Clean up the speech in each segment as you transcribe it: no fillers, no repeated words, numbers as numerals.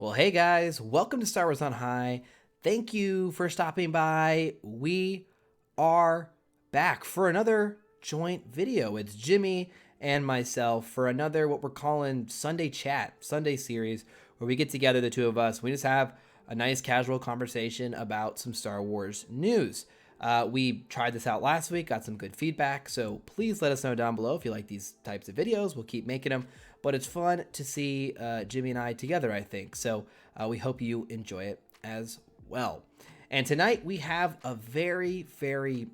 Well, hey guys, welcome to Star Wars on High. Thank you for stopping by. We are back for another joint video. It's Jimmy and myself for another what we're calling Sunday Chat, Sunday series, where we get together, the two of us. We just have a nice casual conversation about some Star Wars news. We tried this out last week, got some good feedback, so please let us know down below if you like these types of videos. We'll keep making them, but it's fun to see Jimmy and I together, I think. So we hope you enjoy it as well. And tonight we have a very, very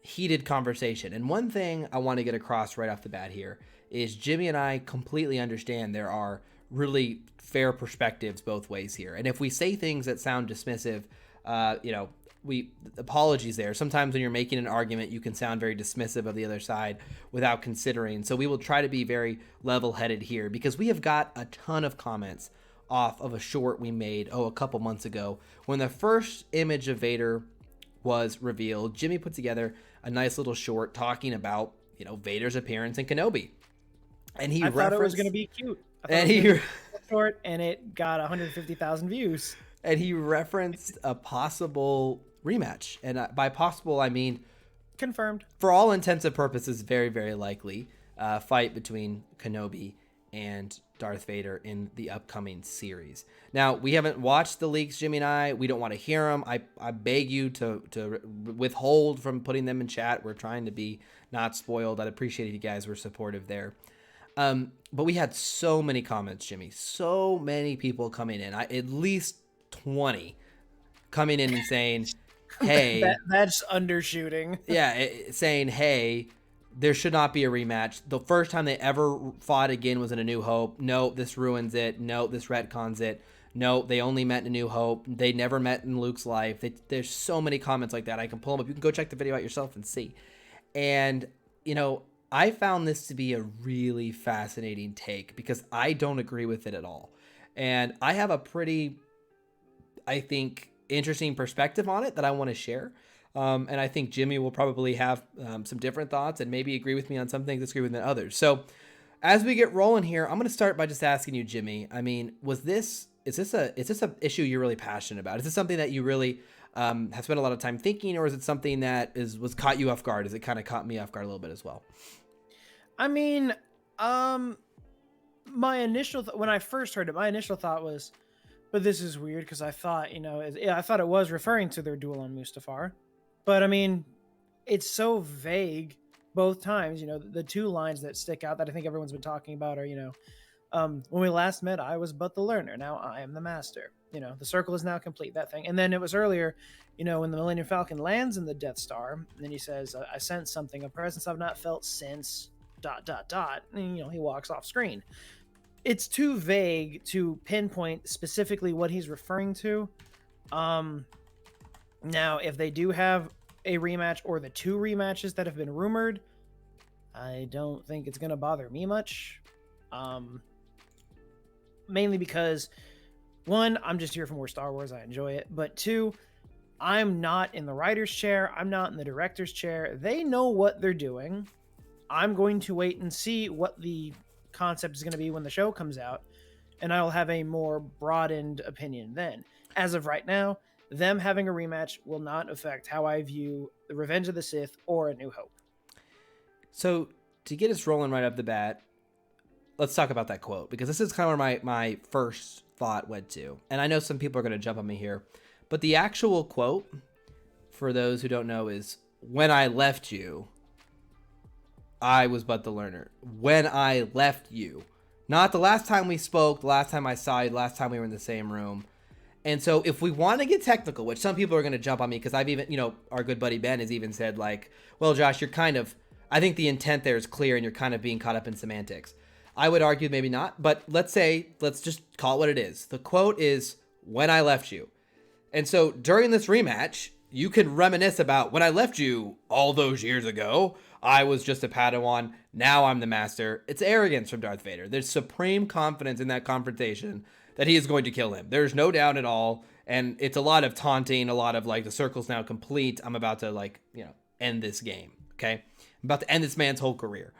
heated conversation. And one thing I want to get across right off the bat here is Jimmy and I completely understand there are really fair perspectives both ways here. And if we say things that sound dismissive, we apologies there. Sometimes when you're making an argument, you can sound very dismissive of the other side without considering. So we will try to be very level-headed here because we have got a ton of comments off of a short we made, a couple months ago. When the first image of Vader was revealed, Jimmy put together a nice little short talking about, Vader's appearance in Kenobi. And I thought it was going to be cute. And he short, and it got 150,000 views. And he referenced a possible rematch. And by possible, I mean confirmed. For all intents and purposes, very, very likely fight between Kenobi and Darth Vader in the upcoming series. Now, we haven't watched the leaks, Jimmy and I. We don't want to hear them. I beg you to withhold from putting them in chat. We're trying to be not spoiled. I'd appreciate if you guys were supportive there. But we had so many comments, Jimmy. So many people coming in. At least 20 coming in and saying, hey. That's undershooting. Yeah, saying, hey, there should not be a rematch. The first time they ever fought again was in A New Hope. No, this ruins it. No, this retcons it. No, they only met in A New Hope. They never met in Luke's life. There's so many comments like that. I can pull them up. You can go check the video out yourself and see. And, I found this to be a really fascinating take because I don't agree with it at all. And I have a pretty, I think, interesting perspective on it that I want to share. And I think Jimmy will probably have some different thoughts and maybe agree with me on some things, disagree with me on others. So as we get rolling here, I'm going to start by just asking you, Jimmy, is this a issue you're really passionate about? Is this something that you really have spent a lot of time thinking, or is it something that was caught you off guard? Is it kind of caught me off guard a little bit as well? My initial when I first heard it, my initial thought was, but this is weird because I thought, I thought it was referring to their duel on Mustafar. But it's so vague both times. The two lines that stick out that I think everyone's been talking about are, when we last met, I was but the learner. Now I am the master. The circle is now complete, that thing. And then it was earlier, when the Millennium Falcon lands in the Death Star, and then he says, I sense something, a presence I've not felt since ... And, he walks off screen. It's too vague to pinpoint specifically what he's referring to. Now, if they do have a rematch or the two rematches that have been rumored, I don't think it's going to bother me much. Mainly because, one, I'm just here for more Star Wars. I enjoy it. But two, I'm not in the writer's chair. I'm not in the director's chair. They know what they're doing. I'm going to wait and see what the concept is going to be when the show comes out, and I'll have a more broadened opinion then. As of right now, them having a rematch will not affect how I view the Revenge of the Sith or A New Hope. So to get us rolling right up the bat, let's talk about that quote, because this is kind of where my first thought went to. And I know some people are going to jump on me here, but the actual quote, for those who don't know, is, when I left you, I was but the learner. When I left you. Not the last time we spoke, the last time I saw you, the last time we were in the same room. And so if we want to get technical, which some people are going to jump on me, because I've even, our good buddy Ben has even said, like, well, Josh, I think the intent there is clear and you're kind of being caught up in semantics. I would argue maybe not, but let's just call it what it is. The quote is, when I left you. And so during this rematch, you could reminisce about, when I left you all those years ago, I was just a Padawan. Now I'm the master. It's arrogance from Darth Vader. There's supreme confidence in that confrontation that he is going to kill him. There's no doubt at all. And it's a lot of taunting, a lot of the circle's now complete. I'm about to end this game. Okay. I'm about to end this man's whole career,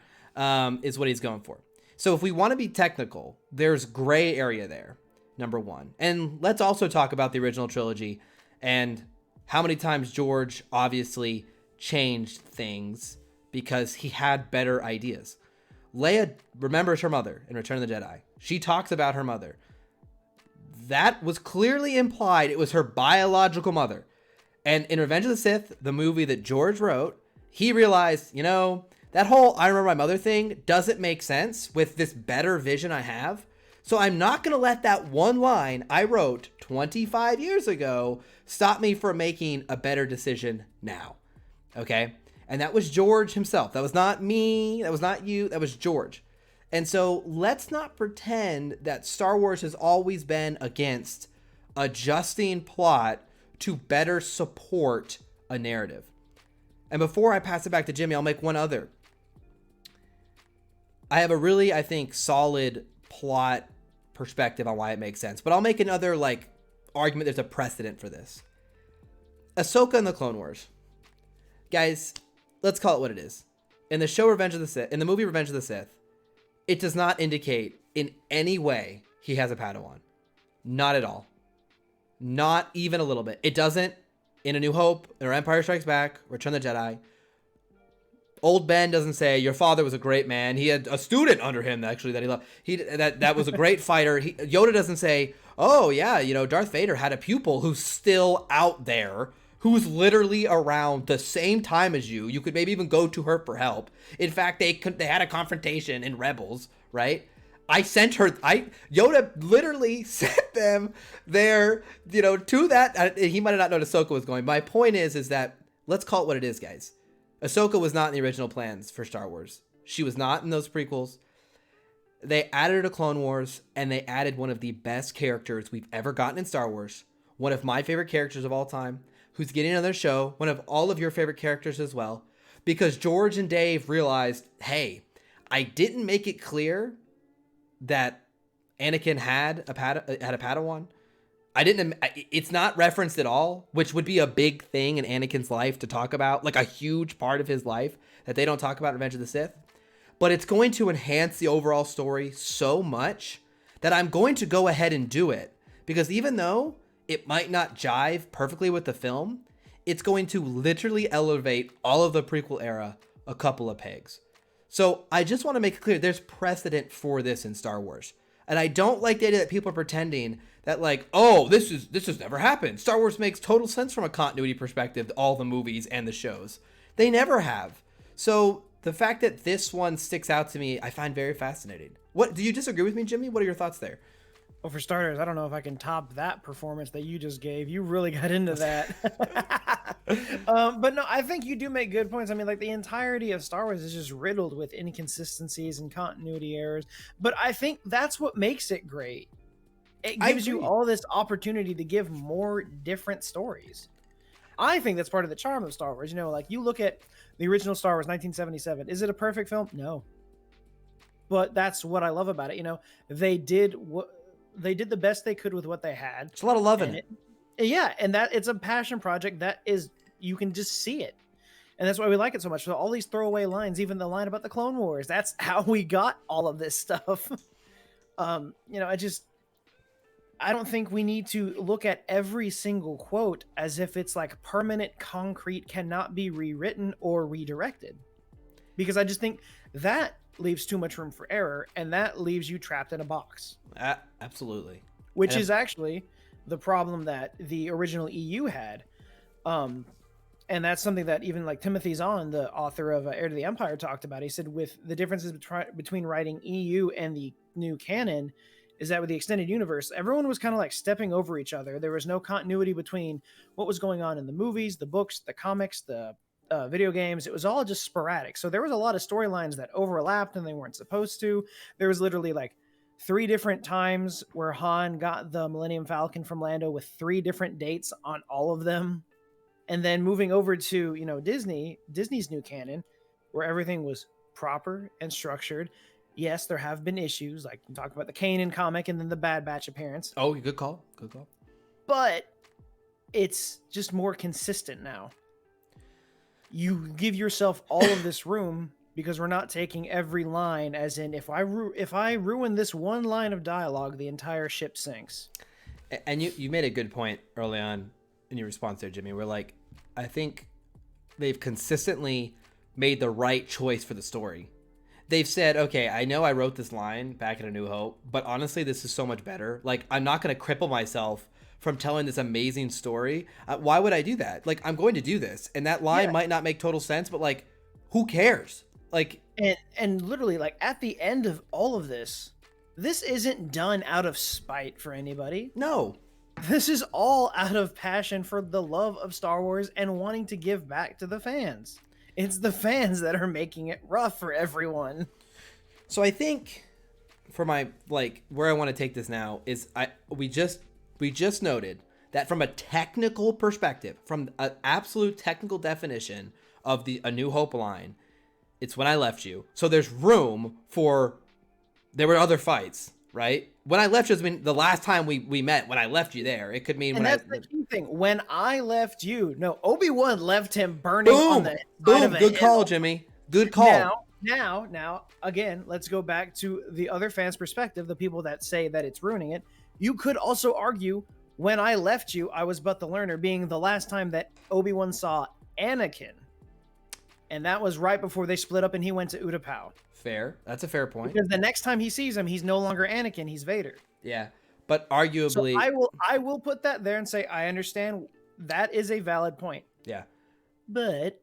is what he's going for. So if we want to be technical, there's gray area there. number one. And let's also talk about the original trilogy and how many times George obviously changed things because he had better ideas. Leia remembers her mother in Return of the Jedi. She talks about her mother. That was clearly implied. It was her biological mother. And in Revenge of the Sith, the movie that George wrote, he realized, that whole I remember my mother thing doesn't make sense with this better vision I have. So I'm not going to let that one line I wrote 25 years ago stop me from making a better decision now. Okay? And that was George himself. That was not me. That was not you. That was George. And so let's not pretend that Star Wars has always been against adjusting plot to better support a narrative. And before I pass it back to Jimmy, I'll make one other. I have a really, I think, solid plot perspective on why it makes sense. But I'll make another, argument. There's a precedent for this. Ahsoka in the Clone Wars. Guys, let's call it what it is. In the show Revenge of the Sith, in the movie Revenge of the Sith, it does not indicate in any way he has a Padawan. Not at all. Not even a little bit. It doesn't in A New Hope, or Empire Strikes Back, Return of the Jedi. Old Ben doesn't say, your father was a great man. He had a student under him, actually, that he loved. That was a great fighter. Yoda doesn't say, oh, yeah, Darth Vader had a pupil who's still out there, who's literally around the same time as you. You could maybe even go to her for help. In fact, they had a confrontation in Rebels, right? Yoda literally sent them there, to that. He might have not known Ahsoka was going. My point is that, let's call it what it is, guys. Ahsoka was not in the original plans for Star Wars. She was not in those prequels. They added her to Clone Wars, and they added one of the best characters we've ever gotten in Star Wars. One of my favorite characters of all time, who's getting another show. One of all of your favorite characters as well. Because George and Dave realized, hey, I didn't make it clear that Anakin had a Padawan. It's not referenced at all, which would be a big thing in Anakin's life to talk about, like a huge part of his life that they don't talk about in Revenge of the Sith. But it's going to enhance the overall story so much that I'm going to go ahead and do it. Because even though it might not jive perfectly with the film, it's going to literally elevate all of the prequel era a couple of pegs. So I just want to make it clear, there's precedent for this in Star Wars. And I don't like the idea that people are pretending that this has never happened. Star Wars makes total sense from a continuity perspective, all the movies and the shows. They never have. So the fact that this one sticks out to me, I find very fascinating. What, do you disagree with me, Jimmy? What are your thoughts there? Well, for starters, I don't know if I can top that performance that you just gave. You really got into that. But no, I think you do make good points. I mean, the entirety of Star Wars is just riddled with inconsistencies and continuity errors. But I think that's what makes it great. It gives you all this opportunity to give more different stories. I think that's part of the charm of Star Wars. You look at the original Star Wars, 1977. Is it a perfect film? No. But that's what I love about it. They did the best they could with what they had. There's a lot of love in it. Yeah, and that it's a passion project that is, you can just see it. And that's why we like it so much. So all these throwaway lines, even the line about the Clone Wars, that's how we got all of this stuff. I don't think we need to look at every single quote as if it's permanent concrete, cannot be rewritten or redirected. Because I just think that leaves too much room for error, and that leaves you trapped in a box. Absolutely. Which is actually the problem that the original EU had. And that's something that even Timothy Zahn, the author of Heir to the Empire, talked about. He said with the differences between writing EU and the new canon is that with the extended universe, everyone was kind of stepping over each other. There was no continuity between what was going on in the movies, the books, the comics, the video games. It was all just sporadic. So there was a lot of storylines that overlapped and they weren't supposed to. There was literally 3 different times where Han got the Millennium Falcon from Lando with 3 different dates on all of them. And then moving over to, Disney's new canon, where everything was proper and structured. Yes, there have been issues, you talk about the Kanan comic and then the Bad Batch appearance. Oh, good call. Good call. But it's just more consistent now. You give yourself all of this room because we're not taking every line as in if I ruin this one line of dialogue, the entire ship sinks. And you made a good point early on in your response there, Jimmy. We're like, I think they've consistently made the right choice for the story. They've said, okay, I know I wrote this line back in A New Hope, but honestly, this is so much better. Like, I'm not going to cripple myself from telling this amazing story. Why would I do that? Like, I'm going to do this. And that line might not make total sense, but like, who cares? Like, and literally, like, at the end of all of this isn't done out of spite for anybody. No. This is all out of passion for the love of Star Wars and wanting to give back to the fans. It's the fans that are making it rough for everyone. So I think for my, like, where I want to take this now is we just noted that from a technical perspective, from an absolute technical definition of the A New Hope line, it's when I left you. So there's room for, there were other fights, right? When I left you has been the last time we met, when I left you there. It could mean and when that's the key thing. When I left you, no, Obi-Wan left him burning on the side of a good call, hill. Jimmy. Good call. Now, again, let's go back to the other fans' perspective, the people that say that it's ruining it. You could also argue, when I left you, I was but the learner, being the last time that Obi-Wan saw Anakin. And that was right before they split up and he went to Utapau. Fair. That's a fair point. Because the next time he sees him, he's no longer Anakin, he's Vader. Yeah. But arguably, so I will put that there and say I understand that is a valid point. Yeah. But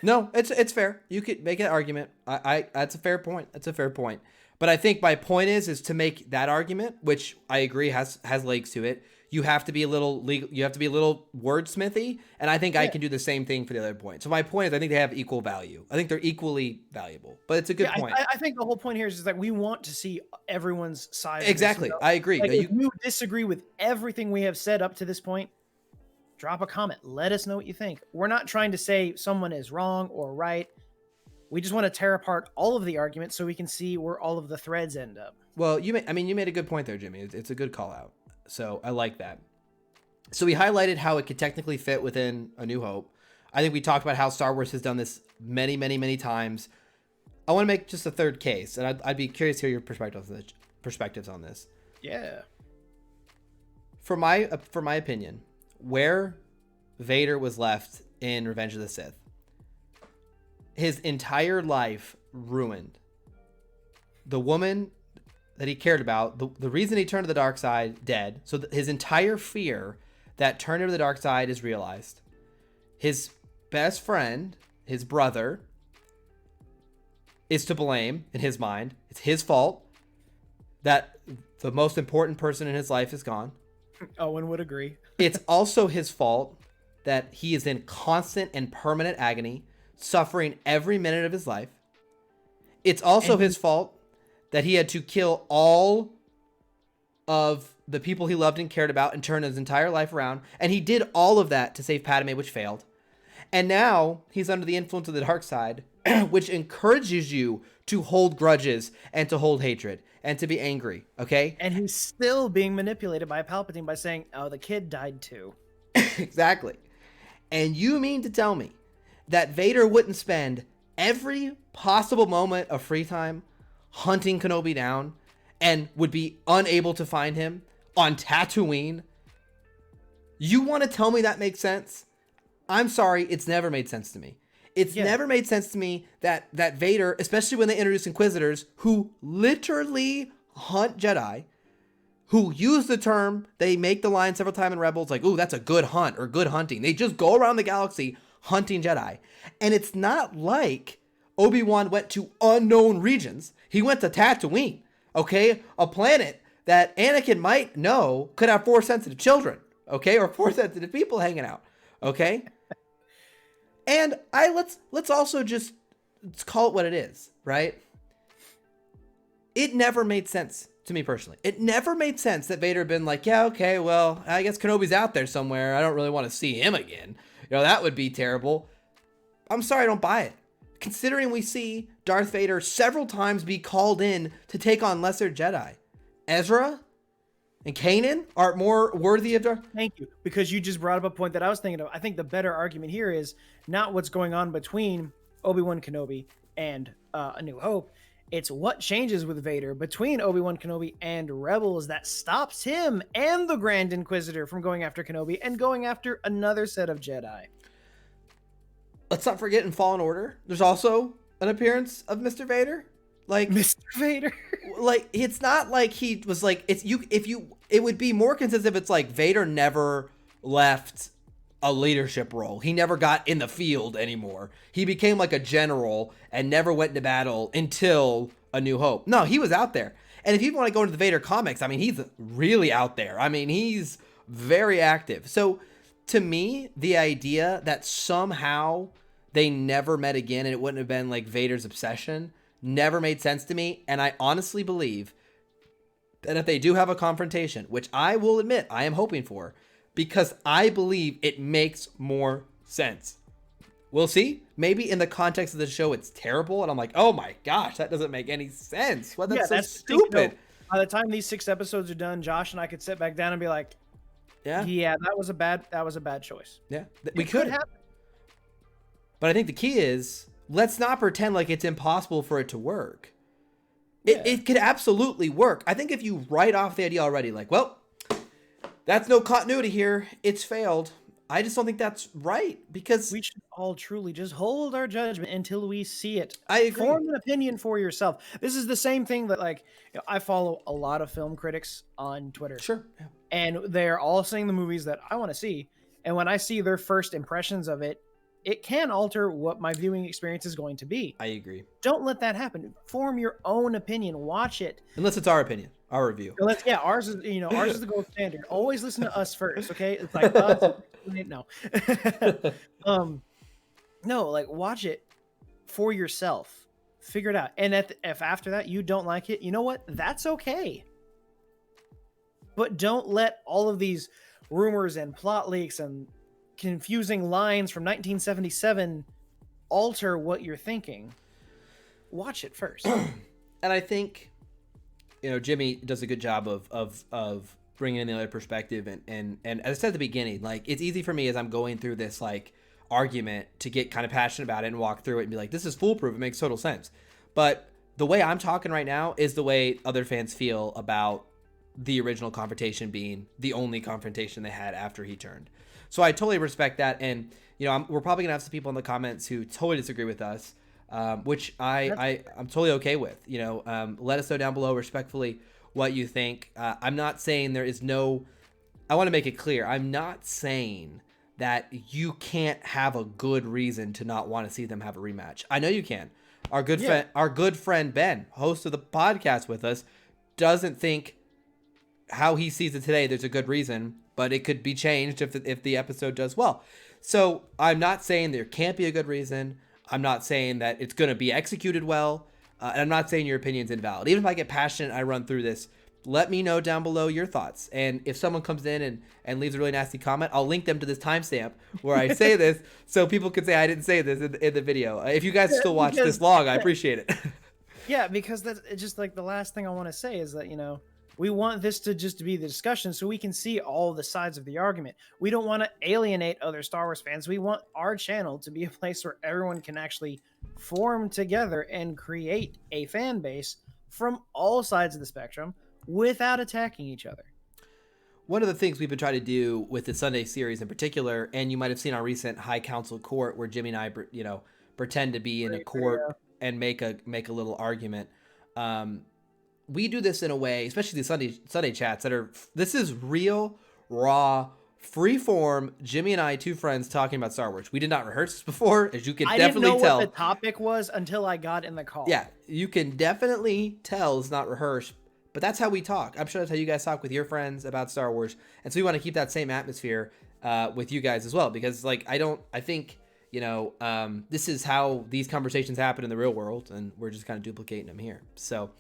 no, it's fair. You could make an argument. I that's a fair point. That's a fair point. But I think my point is to make that argument, which I agree has legs to it. You have to be a little legal. You have to be a little wordsmithy, and I think I can do the same thing for the other point. So my point is, I think they have equal value. I think they're equally valuable. But it's a good point. I think the whole point here is that we want to see everyone's side. Exactly, I agree. Like, if you disagree with everything we have said up to this point, drop a comment. Let us know what you think. We're not trying to say someone is wrong or right. We just want to tear apart all of the arguments so we can see where all of the threads end up. Well, you made a good point there, Jimmy. It's a good call out. So I like that. So we highlighted how it could technically fit within A New Hope. I think we talked about how Star Wars has done this many, many, many times. I want to make just a third case, and I'd be curious to hear your perspectives on this. Yeah. For my opinion, where Vader was left in Revenge of the Sith, his entire life ruined. The woman that he cared about, the reason he turned to the dark side, dead. So his entire fear that turned him to the dark side is realized. His best friend, his brother, is to blame in his mind. It's his fault that the most important person in his life is gone. Owen would agree. It's also his fault that he is in constant and permanent agony, suffering every minute of his life. It's also his fault that he had to kill all of the people he loved and cared about and turn his entire life around. And he did all of that to save Padme, which failed. And now he's under the influence of the dark side, which encourages you to hold grudges and to hold hatred and to be angry, okay? And he's still being manipulated by Palpatine by saying, oh, the kid died too. Exactly. And you mean to tell me that Vader wouldn't spend every possible moment of free time hunting Kenobi down and would be unable to find him on Tatooine? You want to tell me that makes sense? I'm sorry, it's never made sense to me. It's never made sense to me that Vader, especially when they introduce Inquisitors, who literally hunt Jedi, who use the term, they make the line several times in Rebels, like, ooh, that's a good hunt or good hunting. They just go around the galaxy hunting Jedi. And it's not like Obi-Wan went to unknown regions. He went to Tatooine, okay? A planet that Anakin might know could have Force-sensitive children, okay? Or Force-sensitive people hanging out, okay? And let's also just call it what it is, right? It never made sense to me personally. It never made sense that Vader had been like, yeah, okay, well, I guess Kenobi's out there somewhere. I don't really want to see him again. You know, that would be terrible. I'm sorry, I don't buy it. Considering we see Darth Vader several times be called in to take on lesser Jedi. Ezra and Kanan are more worthy of Darth. Thank you, because you just brought up a point that I was thinking of. I think the better argument here is not what's going on between Obi Wan Kenobi and A New Hope. It's what changes with Vader between Obi-Wan Kenobi and Rebels that stops him and the Grand Inquisitor from going after Kenobi and going after another set of Jedi. Let's not forget in Fallen Order, there's also an appearance of Mr. Vader. Like Mr. Vader. Like, it's not like he was like, it would be more consistent if it's like Vader never left a leadership role. He never got in the field anymore. He became like a general and never went into battle until A New Hope. No, he was out there. And if you want to go into the Vader comics, I mean, he's really out there. I mean, he's very active. So to me, the idea that somehow they never met again and it wouldn't have been like Vader's obsession never made sense to me. And I honestly believe that if they do have a confrontation, which I will admit I am hoping for, because I believe it makes more sense. We'll see. Maybe in the context of the show, it's terrible. And I'm like, oh my gosh, that doesn't make any sense. Well, that's so stupid. By the time these 6 episodes are done, Josh and I could sit back down and be like, yeah, that was a bad choice. Yeah, we could happen. But I think the key is, let's not pretend like it's impossible for it to work. Yeah. It could absolutely work. I think if you write off the idea already, like, well, that's no continuity here, it's failed. I just don't think that's right, because we should all truly just hold our judgment until we see it. I agree. Form an opinion for yourself. This is the same thing that, like, I follow a lot of film critics on Twitter. Sure. Yeah. And they're all saying the movies that I want to see. And when I see their first impressions of it, it can alter what my viewing experience is going to be. I agree. Don't let that happen. Form your own opinion. Watch it. Unless it's our opinion, our review. Ours is the gold standard. Always listen to us first, okay? It's like no. No, like, watch it for yourself. Figure it out. And if after that you don't like it, you know what? That's okay. But don't let all of these rumors and plot leaks and confusing lines from 1977 alter what you're thinking. Watch it first. And I think, Jimmy does a good job of bringing in the other perspective. And as I said at the beginning, like, it's easy for me as I'm going through this, like, argument to get kind of passionate about it and walk through it and be like, this is foolproof. It makes total sense. But the way I'm talking right now is the way other fans feel about the original confrontation being the only confrontation they had after he turned. So I totally respect that. And, we're probably gonna have some people in the comments who totally disagree with us, which I'm totally okay with. Let us know down below respectfully what you think. I'm not saying I want to make it clear. I'm not saying that you can't have a good reason to not want to see them have a rematch. I know you can. Our good friend Ben, host of the podcast with us, doesn't think how he sees it today there's a good reason, but it could be changed if the episode does well. So I'm not saying there can't be a good reason. I'm not saying that it's going to be executed well. And I'm not saying your opinion's invalid. Even if I get passionate and I run through this, let me know down below your thoughts. And if someone comes in and leaves a really nasty comment, I'll link them to this timestamp where I say this so people can say I didn't say this in the video. If you guys still watch this long, I appreciate it. Yeah, because that's just like the last thing I want to say is that, we want this to just be the discussion so we can see all the sides of the argument. We don't want to alienate other Star Wars fans. We want our channel to be a place where everyone can actually form together and create a fan base from all sides of the spectrum without attacking each other. One of the things we've been trying to do with the Sunday series in particular, and you might have seen our recent High Council court where Jimmy and I, pretend to be in a court and make a little argument. We do this in a way, especially the Sunday chats this is real, raw, free-form, Jimmy and I, two friends talking about Star Wars. We did not rehearse this before, as you can definitely tell. I didn't know what the topic was until I got in the call. Yeah, you can definitely tell it's not rehearsed, but that's how we talk. I'm sure that's how you guys talk with your friends about Star Wars, and so we want to keep that same atmosphere with you guys as well, because this is how these conversations happen in the real world, and we're just kind of duplicating them here. So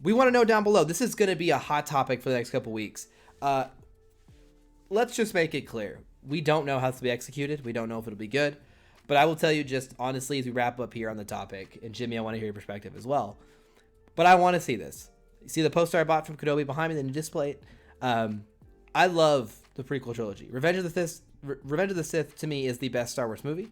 we want to know down below. This is going to be a hot topic for the next couple weeks. Let's just make it clear. We don't know how this will be executed. We don't know if it'll be good. But I will tell you just honestly as we wrap up here on the topic, and Jimmy, I want to hear your perspective as well. But I want to see this. You see the poster I bought from Kenobi behind me, then you display it. I love the prequel trilogy. Revenge of the Sith to me is the best Star Wars movie.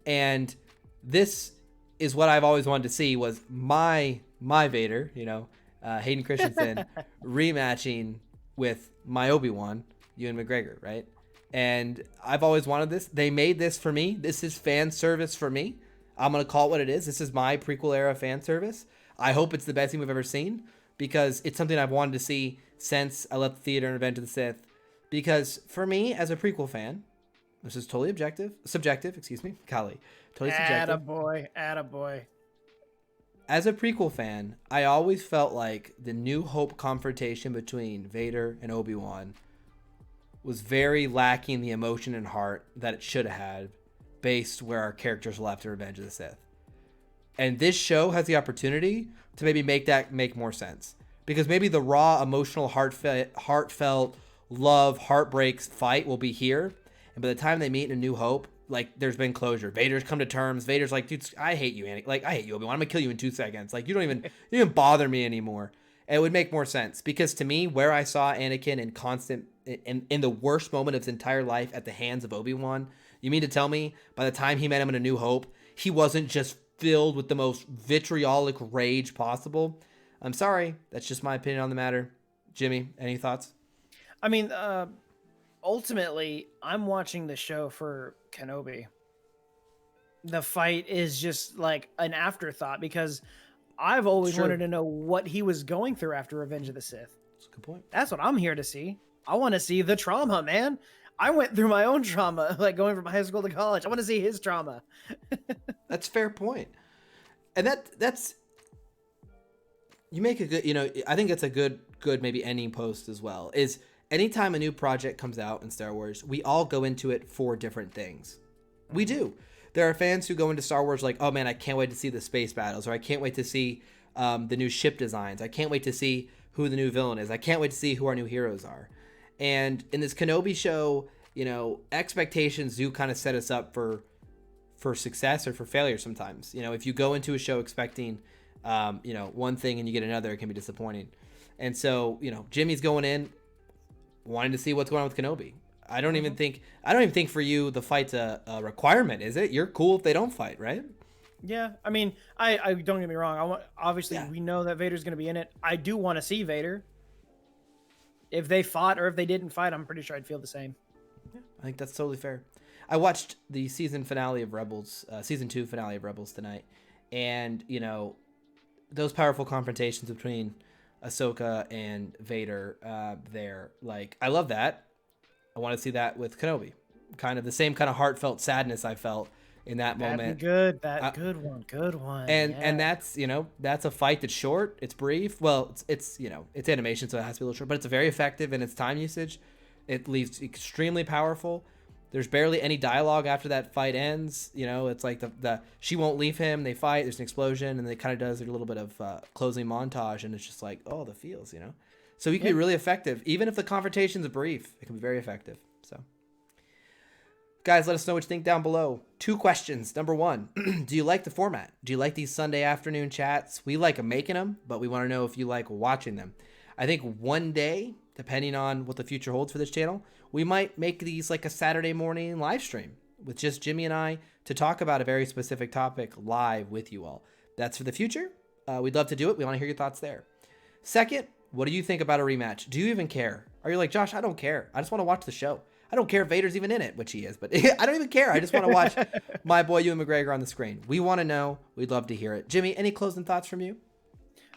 And this is what I've always wanted to see, was my Vader, Hayden Christensen rematching with my Obi-Wan, Ewan McGregor, right? And I've always wanted this. They made this for me. This is fan service for me. I'm going to call it what it is. This is my prequel era fan service. I hope it's the best thing we've ever seen, because it's something I've wanted to see since I left the theater in Revenge of the Sith. Because for me, as a prequel fan, this is totally subjective, excuse me, golly, totally subjective. Attaboy. As a prequel fan, I always felt like the New Hope confrontation between Vader and Obi-Wan was very lacking the emotion and heart that it should have had, based where our characters left in Revenge of the Sith. And this show has the opportunity to maybe make more sense. Because maybe the raw, emotional, heartfelt love, heartbreaks fight will be here. And by the time they meet in A New Hope, like, there's been closure. Vader's come to terms. Vader's like, dude, I hate you, Anakin. Like, I hate you, Obi-Wan. I'm gonna kill you in 2 seconds. Like, you don't even bother me anymore. And it would make more sense, because to me, where I saw Anakin in the worst moment of his entire life at the hands of Obi-Wan, you mean to tell me by the time he met him in A New Hope, he wasn't just filled with the most vitriolic rage possible? I'm sorry. That's just my opinion on the matter. Jimmy, any thoughts? I mean, ultimately, I'm watching the show for Kenobi. The fight is just like an afterthought, because I've always wanted to know what he was going through after Revenge of the Sith. That's a good point. That's what I'm here to see. I want to see the trauma, man. I went through my own trauma, like going from high school to college. I want to see his trauma. That's a fair point. And that's you make a good, I think it's a good maybe ending post as well, is anytime a new project comes out in Star Wars, we all go into it for different things. We do. There are fans who go into Star Wars like, oh man, I can't wait to see the space battles, or I can't wait to see the new ship designs. I can't wait to see who the new villain is. I can't wait to see who our new heroes are. And in this Kenobi show, expectations do kind of set us up for success or for failure sometimes. If you go into a show expecting, one thing and you get another, it can be disappointing. And so, Jimmy's going in wanting to see what's going on with Kenobi. I don't even think for you the fight's a requirement, is it? You're cool if they don't fight, right? Yeah, I mean, I don't get me wrong. Obviously, we know that Vader's going to be in it. I do want to see Vader. If they fought or if they didn't fight, I'm pretty sure I'd feel the same. Yeah, I think that's totally fair. I watched the season finale of Rebels, season 2 finale of Rebels tonight, and those powerful confrontations between Ahsoka and Vader, there, like, I love that. I want to see that with Kenobi. Kind of the same kind of heartfelt sadness I felt in that moment. Good one. And that's that's a fight that's short. It's brief. Well, it's animation, so it has to be a little short, but it's very effective in its time usage. It leaves extremely powerful. There's barely any dialogue after that fight ends. It's like the she won't leave him. They fight. There's an explosion, and it kind of does a little bit of closing montage, and it's just like, oh, the feels, So he can be really effective, even if the confrontation's brief. It can be very effective. So, guys, let us know what you think down below. 2 questions. Number 1, do you like the format? Do you like these Sunday afternoon chats? We like making them, but we want to know if you like watching them. I think one day, depending on what the future holds for this channel, we might make these like a Saturday morning live stream with just Jimmy and I to talk about a very specific topic live with you all. That's for the future. We'd love to do it. We want to hear your thoughts there. Second, what do you think about a rematch? Do you even care? Are you like, Josh, I don't care. I just want to watch the show. I don't care if Vader's even in it, which he is, but I don't even care. I just want to watch my boy Ewan McGregor on the screen. We want to know. We'd love to hear it. Jimmy, any closing thoughts from you?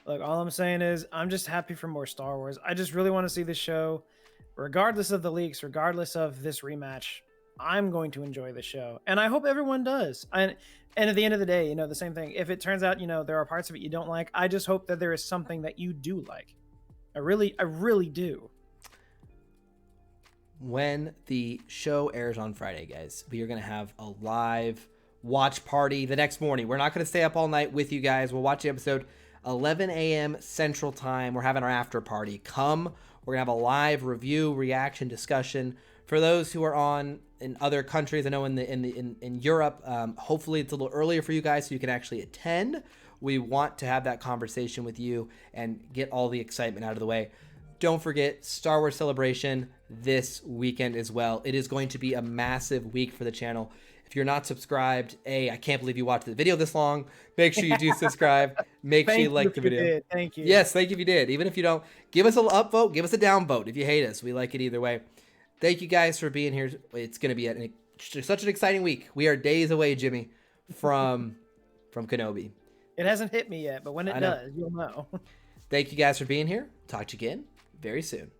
Look, all I'm saying is I'm just happy for more Star Wars. I just really want to see this show, regardless of the leaks, regardless of this rematch. I'm going to enjoy the show, and I hope everyone does. And at the end of the day, the same thing. If it turns out, there are parts of it you don't like, I just hope that there is something that you do like. I really do. When the show airs on Friday, guys, we are going to have a live watch party the next morning. We're not going to stay up all night with you guys. We'll watch the episode 11 a.m. Central Time. We're having our after party. Come. We're going to have a live review, reaction, discussion. For those who are on in other countries, I know in Europe, hopefully it's a little earlier for you guys so you can actually attend. We want to have that conversation with you and get all the excitement out of the way. Don't forget Star Wars Celebration this weekend as well. It is going to be a massive week for the channel. If you're not subscribed, I can't believe you watched the video this long. Make sure you do subscribe. Make sure you Thank you like if the you video. did. Thank you. Yes, thank you if you did. Even if you don't, give us a upvote, give us a downvote if you hate us. We like it either way. Thank you guys for being here. It's going to be such an exciting week. We are days away, Jimmy, from Kenobi. It hasn't hit me yet, but when it does, you'll know. Thank you guys for being here. Talk to you again very soon.